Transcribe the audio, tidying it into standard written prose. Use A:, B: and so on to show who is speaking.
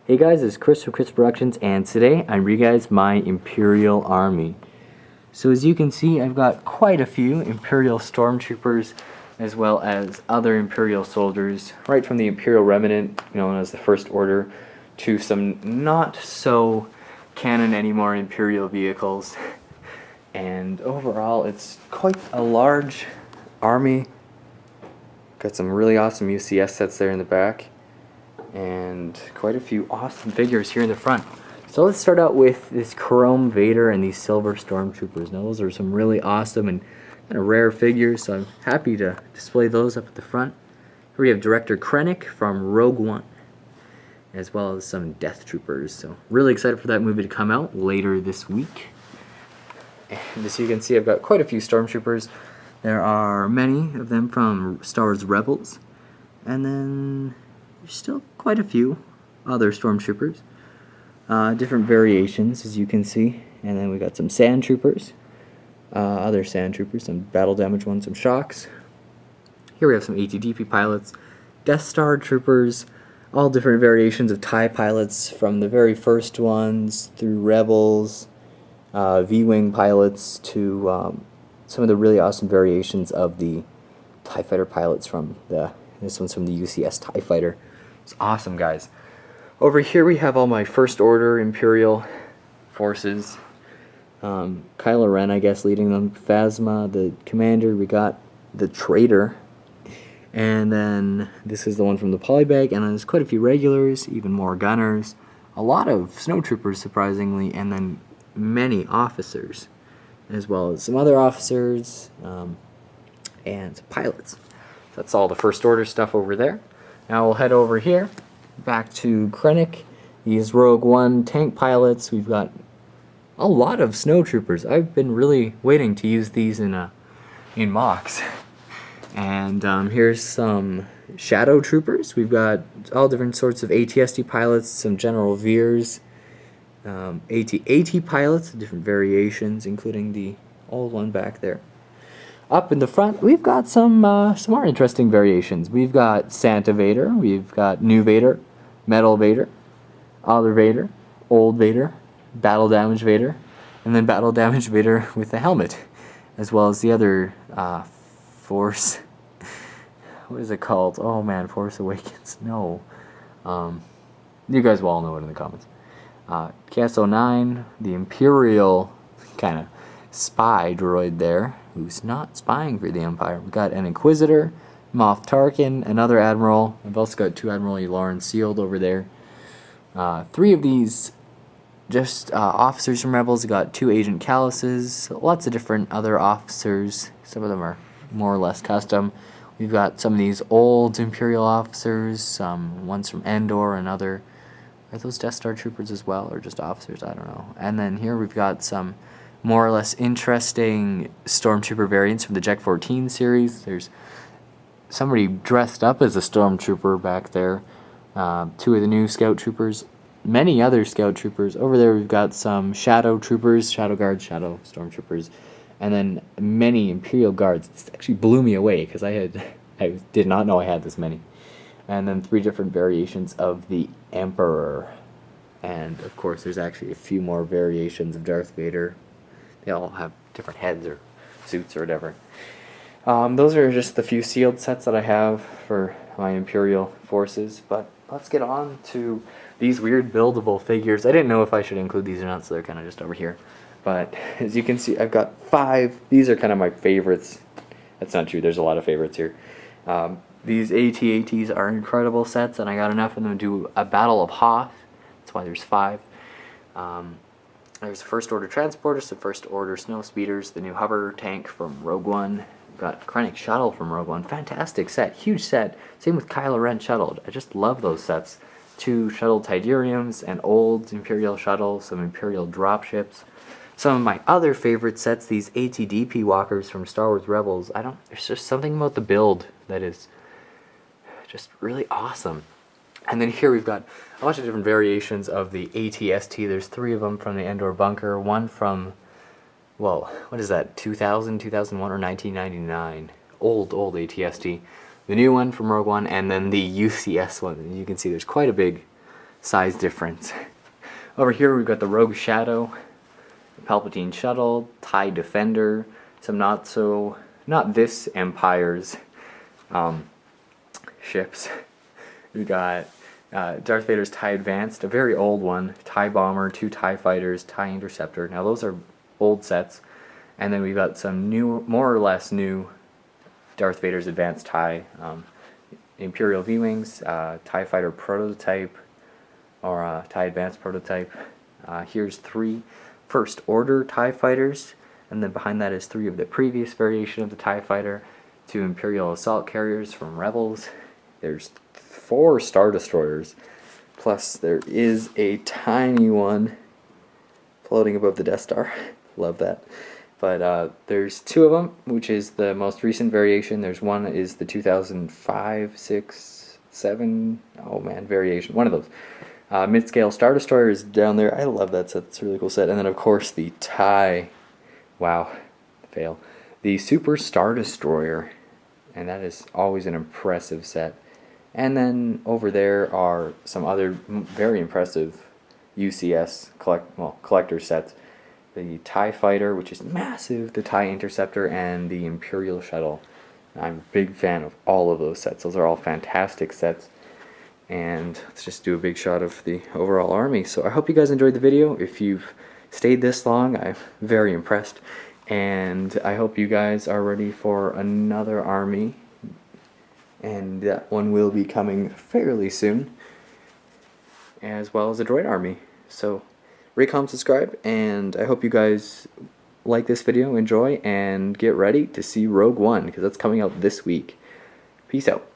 A: Hey guys, it's Chris from Krisproductions, and today I bring you guys my Imperial Army. So as you can see, I've got quite a few Imperial Stormtroopers, as well as other Imperial soldiers, right from the Imperial Remnant, known as the First Order, to some not so canon anymore Imperial vehicles. And overall, it's quite a large army. Got some really awesome UCS sets there in the back, and quite a few awesome figures here in the front. So let's start out with this Chrome Vader and these Silver Stormtroopers. Now those are some really awesome and kind of rare figures, so I'm happy to display those up at the front. Here we have Director Krennic from Rogue One, as well as some Death Troopers. So really excited for that movie to come out later this week. And as you can see, I've got quite a few Stormtroopers. There are many of them from Star Wars Rebels, and then there's still quite a few other Stormtroopers. Different variations, as you can see. And then we got some Sand Troopers, other Sand Troopers, some battle damage ones, some Shocks. Here we have some ATDP pilots, Death Star Troopers, all different variations of TIE pilots, from the very first ones through Rebels, V-Wing pilots, to some of the really awesome variations of the TIE Fighter pilots from this one's from the UCS TIE Fighter. It's awesome, guys. Over here we have all my First Order Imperial forces. Kylo Ren, I guess, leading them. Phasma, the commander. We got the traitor. And then this is the one from the polybag. And then there's quite a few regulars, even more gunners. A lot of snowtroopers, surprisingly, and then many officers, as well as some other officers and pilots. That's all the First Order stuff over there. Now we'll head over here, back to Krennic. These Rogue One tank pilots. We've got a lot of snowtroopers. I've been really waiting to use these in mocks. And here's some Shadow Troopers. We've got all different sorts of ATST pilots, some General Veers, AT pilots, different variations, including the old one back there. Up in the front, we've got some more interesting variations. We've got Santa Vader, we've got New Vader, Metal Vader, Other Vader, Old Vader, Battle Damage Vader, and then Battle Damage Vader with the helmet, as well as the other Force. What is it called? Oh man, Force Awakens. No. You guys will all know it in the comments. KS-09, the Imperial kind of spy droid there, who's not spying for the Empire. We've got an Inquisitor, Moff Tarkin, another Admiral. I've also got two Admiral Yularen sealed over there. Three of these just officers from Rebels. We've got two Agent Calluses, lots of different other officers. Some of them are more or less custom. We've got some of these old Imperial officers, ones from Endor and other. Are those Death Star Troopers as well, or just officers? I don't know. And then here we've got some more or less interesting Stormtrooper variants from the Jack 14 series. There's somebody dressed up as a Stormtrooper back there. Two of the new Scout Troopers. Many other Scout Troopers. Over there we've got some Shadow Troopers, Shadow Guards, Shadow Stormtroopers. And then many Imperial Guards. This actually blew me away, because I did not know I had this many. And then three different variations of the Emperor. And of course there's actually a few more variations of Darth Vader. They all have different heads or suits or whatever. Those are just the few sealed sets that I have for my Imperial forces. But let's get on to these weird buildable figures. I didn't know if I should include these or not, so they're kind of just over here. But as you can see, I've got 5. These are kind of my favorites. That's not true. There's a lot of favorites here. These AT-ATs are incredible sets, and I got enough of them to do a Battle of Hoth. That's why there's 5. There's the First Order Transporters, the First Order Snow Speeders, the new hover tank from Rogue One. We've got Krennic Shuttle from Rogue One. Fantastic set. Huge set. Same with Kylo Ren Shuttle. I just love those sets. 2 Shuttle Tidariums, an old Imperial Shuttle, some Imperial dropships. Some of my other favorite sets, these ATDP walkers from Star Wars Rebels. There's just something about the build that is just really awesome. And then here we've got a bunch of different variations of the ATST. There's 3 of them from the Endor bunker. One from, well, what is that, 2000, 2001, or 1999? Old ATST. The new one from Rogue One, and then the UCS one. And you can see there's quite a big size difference. Over here we've got the Rogue Shadow, Palpatine Shuttle, TIE Defender, some not this Empire's ships. We got Darth Vader's TIE Advanced, a very old one, TIE Bomber, 2 TIE Fighters, TIE Interceptor. Now those are old sets. And then we've got some new, more or less new Darth Vader's Advanced TIE, Imperial V-Wings, TIE Fighter Prototype, or TIE Advanced Prototype. Here's 3 First Order TIE Fighters, and then behind that is 3 of the previous variation of the TIE Fighter, 2 Imperial Assault Carriers from Rebels. There's 4 Star Destroyers, plus there is a tiny one floating above the Death Star. Love that. But there's 2 of them, which is the most recent variation. There's one is the 2005, 6, 7, oh man, variation. One of those. Mid-scale Star Destroyer is down there. I love that set. It's a really cool set. And then of course the TIE, wow, fail. The Super Star Destroyer, and that is always an impressive set. And then over there are some other very impressive UCS collector sets. The TIE Fighter, which is massive, the TIE Interceptor, and the Imperial Shuttle. I'm a big fan of all of those sets. Those are all fantastic sets. And let's just do a big shot of the overall army. So I hope you guys enjoyed the video. If you've stayed this long, I'm very impressed. And I hope you guys are ready for another army. And that one will be coming fairly soon, as well as a droid army. So rate, comment, subscribe, and I hope you guys like this video, enjoy, and get ready to see Rogue One, because that's coming out this week. Peace out.